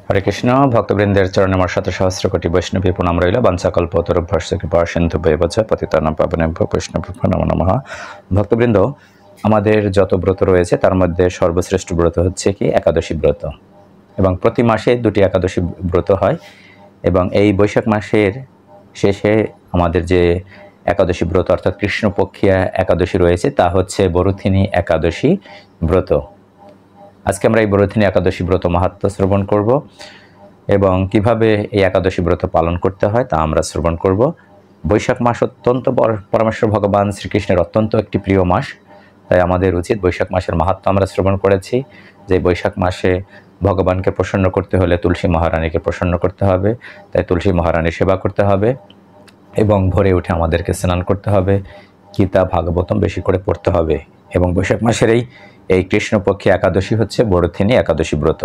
হরে কৃষ্ণ। ভক্তবৃন্দের চরণে আমার শত সহস্র কোটি বৈষ্ণবী প্রণাম রইল। বাঞ্ছাকল্প তরুভ্যর্ষ কৃপা সিন্ধু বৈবচ পতিতানাং পাবনেভ্যো বৈষ্ণবেভ্যো নমো নমঃ। ভক্তবৃন্দ, আমাদের যত ব্রত রয়েছে তার মধ্যে সর্বশ্রেষ্ঠ ব্রত হচ্ছে কি একাদশী ব্রত, এবং প্রতি মাসে দুটি একাদশী ব্রত হয়। এবং এই বৈশাখ মাসের শেষে আমাদের যে একাদশী ব্রত অর্থাৎ কৃষ্ণপক্ষিয়া একাদশী রয়েছে তা হচ্ছে বরুথিনী একাদশী ব্রত। আজকে আমরা এই বরুথিনী একাদশী ব্রত মাহাত্ম্য শ্রবণ করব এবং কিভাবে এই একাদশী ব্রত পালন করতে হয় তা আমরা শ্রবণ করব। বৈশাখ মাস অত্যন্ত পরমেশ্বর ভগবান শ্রীকৃষ্ণের অত্যন্ত একটি প্রিয় মাস, তাই আমাদের উচিত বৈশাখ মাসের মাহাত্ম্য আমরা শ্রবণ করেছি যে বৈশাখ মাসে ভগবানকে প্রসন্ন করতে হলে তুলসী মহারানীকে প্রসন্ন করতে হবে, তাই তুলসী মহারানীর সেবা করতে হবে এবং ভোরে উঠে আমাদেরকে স্নান করতে হবে, গীতা ভাগবতম বেশি করে পড়তে হবে। এবং বৈশাখ মাসের এই কৃষ্ণপক্ষী একাদশী হচ্ছে বরুথিনী একাদশী ব্রত।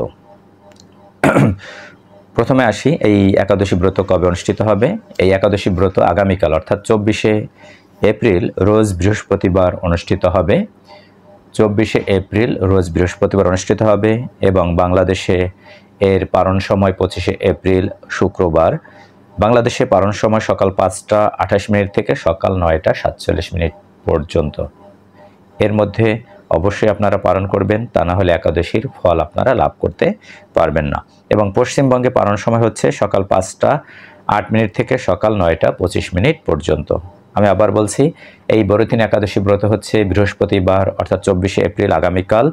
প্রথমে আসি, এই একাদশী ব্রত কবে অনুষ্ঠিত হবে। এই একাদশী ব্রত আগামীকাল অর্থাৎ 24শে এপ্রিল রোজ বৃহস্পতিবার অনুষ্ঠিত হবে। 24শে এপ্রিল রোজ বৃহস্পতিবার অনুষ্ঠিত হবে এবং বাংলাদেশে এর পারণ সময় 25শে এপ্রিল শুক্রবার। বাংলাদেশে পারণ সময় সকাল 5টা 28 মিনিট থেকে সকাল 9টা 47 মিনিট পর্যন্ত। এর মধ্যে অবশ্যই আপনারা পালন করবেন, তা না হলে একাদশীর ফল আপনারা লাভ করতে পারবেন না। এবং পশ্চিমবঙ্গে পালন সময় হচ্ছে সকাল 5টা 8 মিনিট থেকে সকাল 9টা 25 মিনিট পর্যন্ত। আমি আবার বলছি, এই বরুথিনী একাদশী ব্রত হচ্ছে বৃহস্পতিবার অর্থাৎ 24শে এপ্রিল আগামীকাল,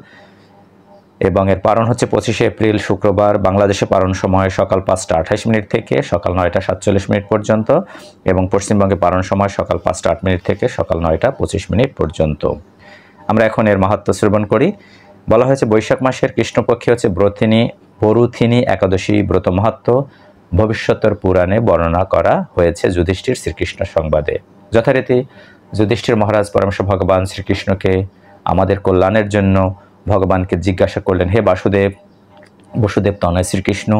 এবং এর পারণ হচ্ছে 25শে এপ্রিল শুক্রবার। বাংলাদেশে পারণ সময় সকাল 5টা 28 মিনিট থেকে সকাল 9টা 47 মিনিট পর্যন্ত এবং পশ্চিমবঙ্গে পারণ সময় সকাল 5টা 8 মিনিট থেকে সকাল 9টা 25 মিনিট পর্যন্ত। আমরা এখন এর মাহাত্ম্য শ্রবণ করি। বলা হয়েছে বৈশাখ মাসের কৃষ্ণপক্ষে হচ্ছে বরুথিনী একাদশী ব্রত মাহাত্ম্য ভবিষ্যতের পুরাণে বর্ণনা করা হয়েছে যুধিষ্ঠির শ্রীকৃষ্ণ সংবাদে। যথারীতি যুধিষ্ঠির মহারাজ পরমেশ্বর ভগবান শ্রীকৃষ্ণকে আমাদের কল্যাণের জন্য ভগবানকে জিজ্ঞাসা করলেন, হে বসুদেব তনয় শ্রীকৃষ্ণ,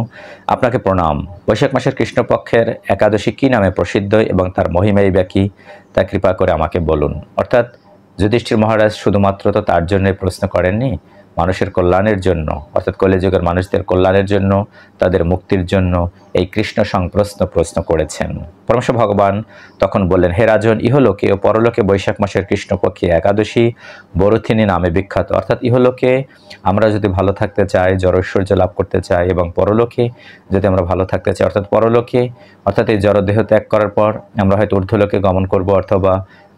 আপনাকে প্রণাম। বৈশাখ মাসের কৃষ্ণপক্ষের একাদশী কি নামে প্রসিদ্ধ এবং তার মহিমাই বা কি, তা কৃপা করে আমাকে বলুন। অর্থাৎ যুধিষ্ঠির মহারাজ শুধুমাত্র তো তার জন্যই প্রশ্ন করেননি, মানুষের কল্যাণের যুগের অর্থাৎ কলিযুগের মানুষদের কল্যাণের জন্য, তাদের মুক্তির জন্য এই কৃষ্ণ প্রশ্ন করেছেন। পরমেশ্বর ভগবান তখন বললেন, হে রাজন, ইহলোকে ও পরলোকে বৈশাখ মাসের কৃষ্ণপক্ষী একাদশী বরুথিনী নামে বিখ্যাত। অর্থাৎ ইহলোকে আমরা যদি ভালো থাকতে চাই, জড়ৈশ্বর্য লাভ করতে চাই, এবং পরলোকে যদি আমরা ভালো থাকতে চাই অর্থাৎ পরলোকে অর্থাৎ এই জড়দেহ ত্যাগ করার পর আমরা হয়তো ঊর্ধ্বলোকে গমন করব, অথবা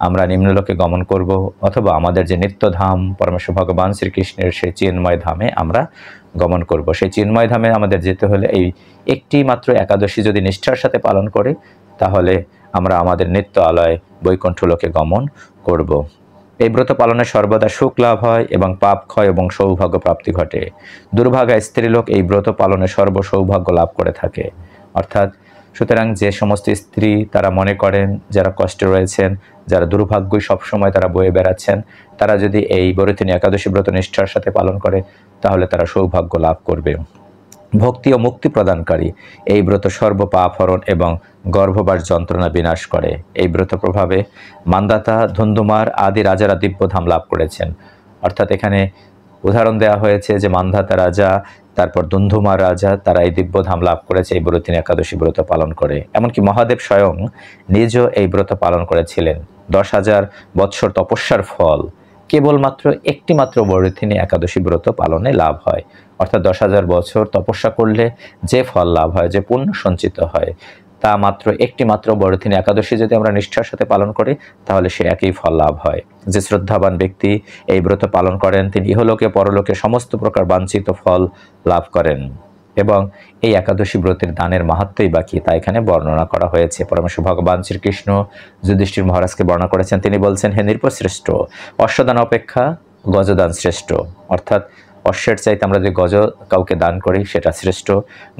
আমরা নিম্নলোকে গমন করব, অথবা আমাদের যে নিত্যধাম পরমেশ্বর ভগবান শ্রীকৃষ্ণের সেই চিন্ময় ধামে আমরা গমন করব। সেই চিন্ময় ধামে আমাদের যেতে হলে এই একটি মাত্র একাদশী যদি নিষ্ঠার সাথে পালন করি, তাহলে আমরা আমাদের নিত্য আলয় বৈকুণ্ঠ লোকে গমন করব। এই ব্রত পালনে সর্বদা সুখ লাভ হয় এবং পাপ ক্ষয় এবং সৌভাগ্য প্রাপ্তি ঘটে। দুর্ভাগা স্ত্রীলোক এই ব্রত পালনে সর্বসৌভাগ্য লাভ করে থাকে। অর্থাৎ সুতরাং যে সমস্ত স্ত্রী তারা মনে করেন যারা কষ্টে রয়েছেন, যারা দুর্ভাগ্যই সবসময় তারা বয়ে বেড়াচ্ছেন, তারা যদি এই বরুথিনী একাদশী ব্রত নিষ্ঠার সাথে পালন করে তাহলে তারা সৌভাগ্য লাভ করবে। ভক্তি ও মুক্তি প্রদানকারী এই ব্রত সর্বপাপ হরণ এবং গর্ভবাস যন্ত্রণা বিনাশ করে। এই ব্রত প্রভাবে মান্দাতা, ধুন্ধুমার আদি রাজারা দিব্যধাম লাভ করেছেন। অর্থাৎ এখানে উদাহরণ দেওয়া হয়েছে যে মান্ধাতা রাজা, তারপর ধুন্ধুমার রাজা, তারা এই দিব্যধাম লাভ করেছে এই বরুথিনী একাদশী ব্রত পালন করে। এমনকি মহাদেব স্বয়ং নিজেও এই ব্রত পালন করেছিলেন। 10,000 বৎসর তপস্যার ফল কেবলমাত্র একটি মাত্র বরুথিনী একাদশী ব্রত পালনে লাভ হয়। অর্থাৎ 10,000 বছর তপস্যা করলে যে ফল লাভ হয়, যে পুণ্য সঞ্চিত হয়, তা মাত্র একটি মাত্র বরুথিনী একাদশী যদি আমরা নিষ্ঠার সাথে পালন করি তাহলে সে একই ফল লাভ হয়। যে শ্রদ্ধাবান ব্যক্তি এই ব্রত পালন করেন তিনি ইহলোকে পরলোকে সমস্ত প্রকার বাঞ্ছিত ফল লাভ করেন। এবং এই একাদশী ব্রতের দানের মাহাত্ম্যই বাকি তা এখানে বর্ণনা করা হয়েছে। পরমেশ্বর ভগবান শ্রীকৃষ্ণ যুধিষ্ঠির মহারাজকে বর্ণনা করেছেন। তিনি বলছেন, হে নৃপশ্রেষ্ঠ, অশ্বদান অপেক্ষা গজদান শ্রেষ্ঠ। অর্থাৎ অশ্বের চাইতে আমরা যে গজ কাউকে দান করি সেটা শ্রেষ্ঠ।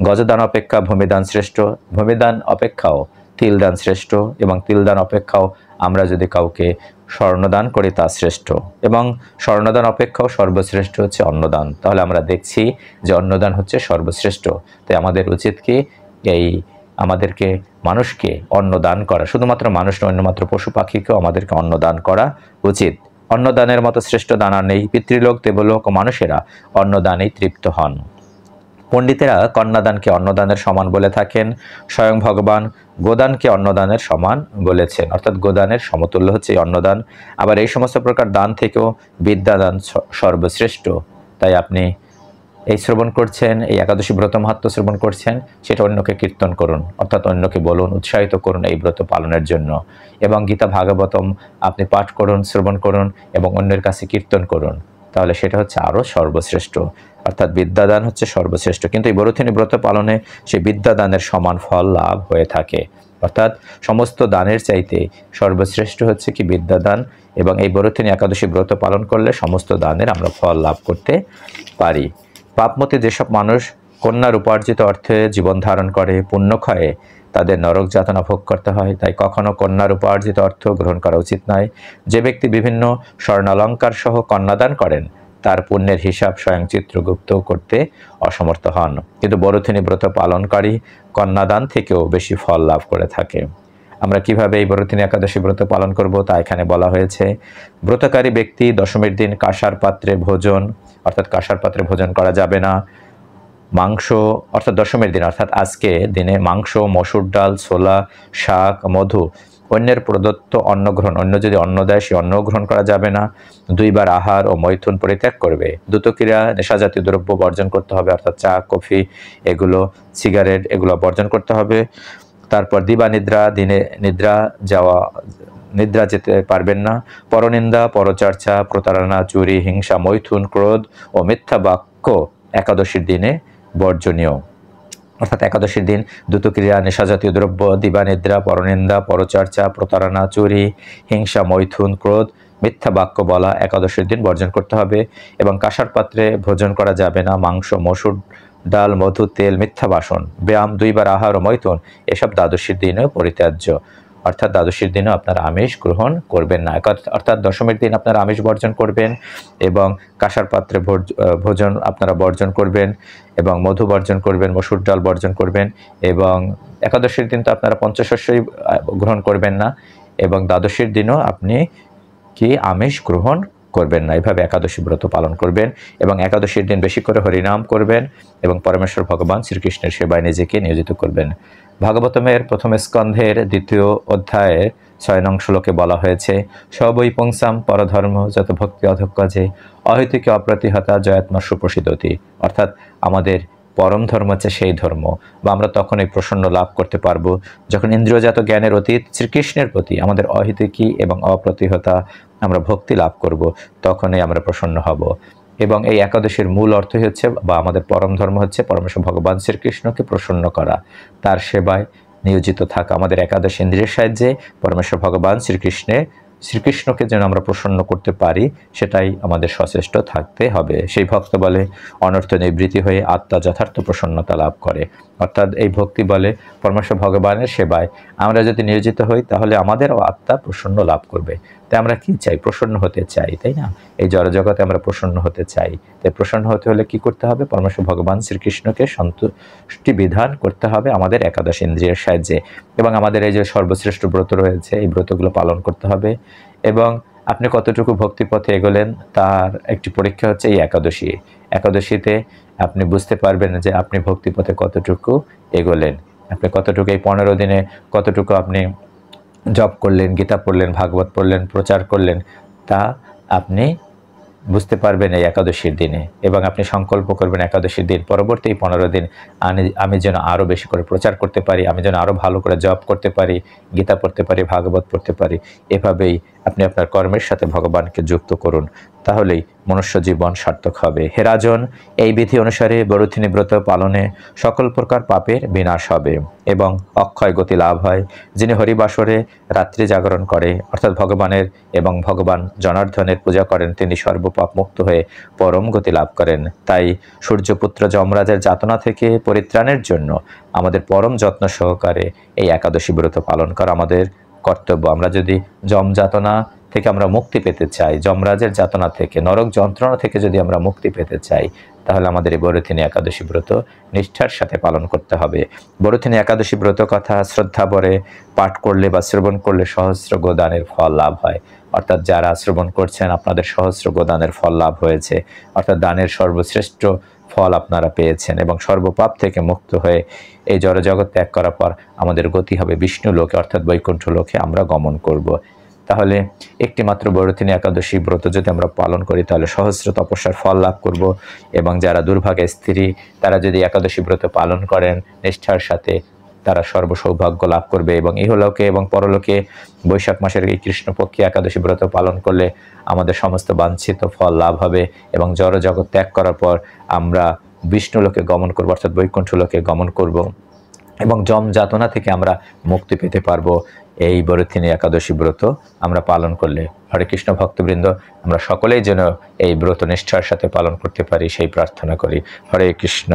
গজদান অপেক্ষা ভূমিদান শ্রেষ্ঠ, ভূমিদান অপেক্ষাও তিলদান শ্রেষ্ঠ, এবং তিলদান অপেক্ষাও আমরা যদি কাউকে স্বর্ণদান করি তা শ্রেষ্ঠ, এবং স্বর্ণদান অপেক্ষাও সর্বশ্রেষ্ঠ হচ্ছে অন্নদান। তাহলে আমরা দেখছি যে অন্নদান হচ্ছে সর্বশ্রেষ্ঠ। তাই আমাদের উচিত কি আমাদেরকে মানুষকে অন্নদান করা, শুধুমাত্র মানুষ নয়, অন্যমাত্র পশু পাখিকেও আমাদেরকে অন্নদান করা উচিত। অন্নদানের মতো শ্রেষ্ঠ দান আর নেই। পিতৃলোক, দেবলোক ও মানুষেরা অন্নদানেই তৃপ্ত হন। পণ্ডিতেরা কন্যাদানকে অন্নদানের সমান বলে থাকেন। স্বয়ং ভগবান গোদানকে অন্নদানের সমান বলেছেন, অর্থাৎ গোদানের সমতুল্য হচ্ছে এই অন্নদান। আবার এই সমস্ত প্রকার দান থেকেও বিদ্যাদান সর্বশ্রেষ্ঠ। তাই আপনি এই শ্রবণ করছেন, এই একাদশী ব্রত মাহাত্ম্য শ্রবণ করছেন, সেটা অন্যকে কীর্তন করুন, অর্থাৎ অন্যকে বলুন, উৎসাহিত করুন এই ব্রত পালনের জন্য। এবং গীতা ভাগবতম আপনি পাঠ করুন, শ্রবণ করুন এবং অন্যের কাছে কীর্তন করুন, তাহলে সেটা হচ্ছে আরও সর্বশ্রেষ্ঠ। অর্থাৎ বিদ্যাদান হচ্ছে সর্বশ্রেষ্ঠ, কিন্তু এই বরুথিনী ব্রত পালনে সেই বিদ্যাদানের সমান ফল লাভ হয়ে থাকে। অর্থাৎ সমস্ত দানের চাইতে সর্বশ্রেষ্ঠ হচ্ছে কি বিদ্যাদান, এবং এই বরুথিনী একাদশী ব্রত পালন করলে সমস্ত দানের আমরা ফল লাভ করতে পারি। পাপমতে যেসব মানুষ কন্যার উপার্জিত অর্থে জীবন ধারণ করে, পুণ্যক্ষয়ে তাদের নরক যাতনা ভোগ করতে হয়। তাই কখনো কন্যার উপার্জিত অর্থ গ্রহণ করা উচিত নয়। যে ব্যক্তি বিভিন্ন স্বর্ণালঙ্কার সহ কন্যাদান করেন তার পুণ্যের হিসাব স্বয়ং চিত্রগুপ্ত করতে অসমর্থ হন, কিন্তু বরুথিনী ব্রত পালনকারী কন্যাদান থেকেও বেশি ফল লাভ করে থাকে। আমরা কিভাবে এই বরুথিনী একাদশী ব্রত পালন করব তা এখানে বলা হয়েছে। ব্রতকারী ব্যক্তি দশমীর দিন কাঁসার পাত্রে ভোজন, অর্থাৎ কাঁসার পাত্রে ভোজন করা যাবে না। মাংস, অর্থাৎ দশমীর দিন অর্থাৎ আজকে দিনে মাংস, মসুর ডাল, ছোলা, শাক, মধু, অন্যের প্রদত্ত অন্ন গ্রহণ, অন্য যদি অন্ন দেয় সে অন্ন গ্রহণ করা যাবে না। 2 বার আহার ও মৈথুন পরিত্যাগ করবে। দ্রুতক্রিয়া নেশাজাতীয় দ্রব্য বর্জন করতে হবে, অর্থাৎ চা, কফি, এগুলো, সিগারেট, এগুলো বর্জন করতে হবে। তারপর দিবা নিদ্রা, দিনে নিদ্রা যেতে পারবেন না। পরনিন্দা, পরচর্চা, প্রতারণা, চুরি, হিংসা, মৈথুন, ক্রোধ ও মিথ্যা বাক্য একাদশীর দিনে বর্জনীয়। অর্থাৎ একাদশীর দিন দ্রুতক্রিয়া, নেশাজাতীয় দ্রব্য, দিবানিদ্রা, পরনিন্দা, পরচর্চা, প্রতারণা, চুরি, হিংসা, মৈথুন, ক্রোধ, মিথ্যা বাক্য বলা একাদশীর দিন বর্জন করতে হবে। এবং কাঁসার পাত্রে ভোজন করা যাবে না। মাংস, মসুর ডাল, মধু, তেল, মিথ্যা বাসন, ব্যায়াম, 2 বার আহার ও মৈথুন এসব দ্বাদশীর দিনেও পরিত্যাজ্য। অর্থাৎ দ্বাদশীর দিনও আপনারা আমিষ গ্রহণ করবেন না, অর্থাৎ দশমীর দিন আপনারা আমিষ বর্জন করবেন এবং কাঁসার পাত্রে ভোজন আপনারা বর্জন করবেন এবং মধু বর্জন করবেন, মসুর ডাল বর্জন করবেন। এবং একাদশীর দিন তো আপনারা পঞ্চশস্যই গ্রহণ করবেন না, এবং দ্বাদশীর দিনও আপনি কি আমিষ গ্রহণ করবেন না। এভাবে একাদশী ব্রত পালন করবেন এবং একাদশীর দিন বেশি করে হরিনাম করবেন এবং পরমেশ্বর ভগবান শ্রীকৃষ্ণের সেবায় নিজেকে নিয়োজিত করবেন। ভাগবতমের প্রথম স্কন্ধের 2য় অধ্যায়ের 6 নং শ্লোকে বলা হয়েছে, সবই পুংসাম পরধর্ম যত ভক্তি অধক্কাজে অহেতুকে অপ্রতিহতা জয়াত্মা সুপ্রসিদ্ধতি। অর্থাৎ আমাদের পরম ধর্ম হচ্ছে সেই ধর্ম, বা আমরা তখনই প্রসন্ন লাভ করতে পারবো যখন ইন্দ্রিয়জাত জ্ঞানের অতীত শ্রীকৃষ্ণের প্রতি আমাদের অহেতুকী এবং অপ্রতিহতা আমরা ভক্তি লাভ করব, তখনই আমরা প্রসন্ন হব। এবং এই একাদশীর মূল অর্থ হচ্ছে, বা আমাদের পরম ধর্ম হচ্ছে পরমেশ্বর ভগবান শ্রীকৃষ্ণকে প্রসন্ন করা, তার সেবায় নিয়োজিত থাকা। আমাদের একাদশ ইন্দ্রিয়ের সাহায্যে পরমেশ্বর ভগবান শ্রীকৃষ্ণকে যেন আমরা প্রসন্ন করতে পারি, সেটাই আমাদের সচেষ্ট থাকতে হবে। সেই ভক্ত বলে অনর্থ নিবৃত্তি হয়ে আত্মা যথার্থ প্রসন্নতা লাভ করে। অর্থাৎ এই ভক্তি বলে পরমেশ্বর ভগবানের সেবায় আমরা যদি নিয়োজিত হই তাহলে আমাদেরও আত্মা প্রসন্ন লাভ করবে। তাই আমরা কি চাই? প্রসন্ন হতে চাই, তাই না? এই জড়জগতে আমরা প্রসন্ন হতে চাই। তাই প্রসন্ন হতে হলে কি করতে হবে? পরমেশ্বর ভগবান শ্রীকৃষ্ণকে সন্তুষ্টি বিধান করতে হবে আমাদের একাদশ ইন্দ্রিয়ের সাহায্যে। এবং আমাদের এই যে সর্বশ্রেষ্ঠ ব্রত রয়েছে, এই ব্রতগুলো পালন করতে হবে। এবং আপনি কতটুকু ভক্তিপথে এগোলেন তার একটি পরীক্ষা হচ্ছে এই একাদশী। একাদশীতে আপনি বুঝতে পারবেন যে আপনি ভক্তিপথে কতটুকু এগোলেন, আপনি কতটুকু এই 15 দিনে কতটুকু আপনি জপ করলেন, গীতা পড়লেন, ভাগবত পড়লেন, প্রচার করলেন, তা আপনি বুঝতে পারবেন এই একাদশীর দিনে। এবং আপনি সংকল্প করবেন একাদশীর দিন পরবর্তী 15 দিন আমি যেন আরও বেশি করে প্রচার করতে পারি, আমি যেন আরও ভালো করে জপ করতে পারি, গীতা পড়তে পারি, ভাগবত পড়তে পারি। এভাবেই আপনি আপনার কর্মের সাথে ভগবানকে যুক্ত করুন, তাহলেই মনুষ্য জীবন সার্থক হবে। হে রাজন, এই বিধি অনুসারে বরুথিনী ব্রত পালনে সকল প্রকার পাপের বিনাশ হবে এবং অক্ষয় গতি লাভ হয়। যিনি হরিবাসরে রাত্রি জাগরণ করে, অর্থাৎ ভগবানের এবং ভগবান জনার্দনের পূজা করেন, তিনি সর্বপাপ মুক্ত হয়ে পরম গতি লাভ করেন। তাই সূর্যপুত্র যমরাজের যাতনা থেকে পরিত্রাণের জন্য আমাদের পরম যত্ন সহকারে এই একাদশী ব্রত পালন করা আমাদের কর্তব্য। আমরা যদি যম যাতনা থেকে আমরা মুক্তি পেতে চাই, যমরাজের যাতনা থেকে, নরক যন্ত্রণা থেকে যদি আমরা মুক্তি পেতে চাই, তাহলে আমাদের এই বরুথিনী একাদশী ব্রত নিষ্ঠার সাথে পালন করতে হবে। বরুথিনী একাদশী ব্রত কথা শ্রদ্ধা ভরে পাঠ করলে বা শ্রবণ করলে সহস্র গোদানের ফল লাভ হয়। অর্থাৎ যারা শ্রবণ করছেন আপনাদের সহস্র গোদানের ফল লাভ হয়েছে, অর্থাৎ দানের সর্বশ্রেষ্ঠ ফল আপনারা পেয়েছেন এবং সর্বপাপ থেকে মুক্ত হয়ে এই জড়জগৎ ত্যাগ করার পর আমাদের গতি হবে বিষ্ণু লোকে অর্থাৎ বৈকুণ্ঠ লোকে আমরা গমন করব। তাহলে একটি মাত্র বরথিনী একাদশী ব্রত যদি আমরা পালন করি তাহলে সহস্র তপস্যার ফল লাভ করব এবং যারা দুর্ভাগা স্ত্রী তারা যদি একাদশী ব্রত পালন করেন নিষ্ঠার সাথে তারা সর্বসৌভাগ্য লাভ করবে এবং ইহলোকে এবং পরলোকে বৈশাখ মাসের এই কৃষ্ণপক্ষী একাদশী ব্রত পালন করলে আমাদের সমস্ত বাঞ্ছিত ফল লাভ হবে এবং জড়জগৎ ত্যাগ করার পর আমরা বিষ্ণুলোকে গমন করব অর্থাৎ বৈকুণ্ঠ লোকে গমন করব এবং যম যাতনা থেকে আমরা মুক্তি পেতে পারবো এই বরথিনী একাদশী ব্রত আমরা পালন করলে। হরে কৃষ্ণ ভক্তবৃন্দ, আমরা সকলেই যেন এই ব্রত নিষ্ঠার সাথে পালন করতে পারি সেই প্রার্থনা করি। হরে কৃষ্ণ।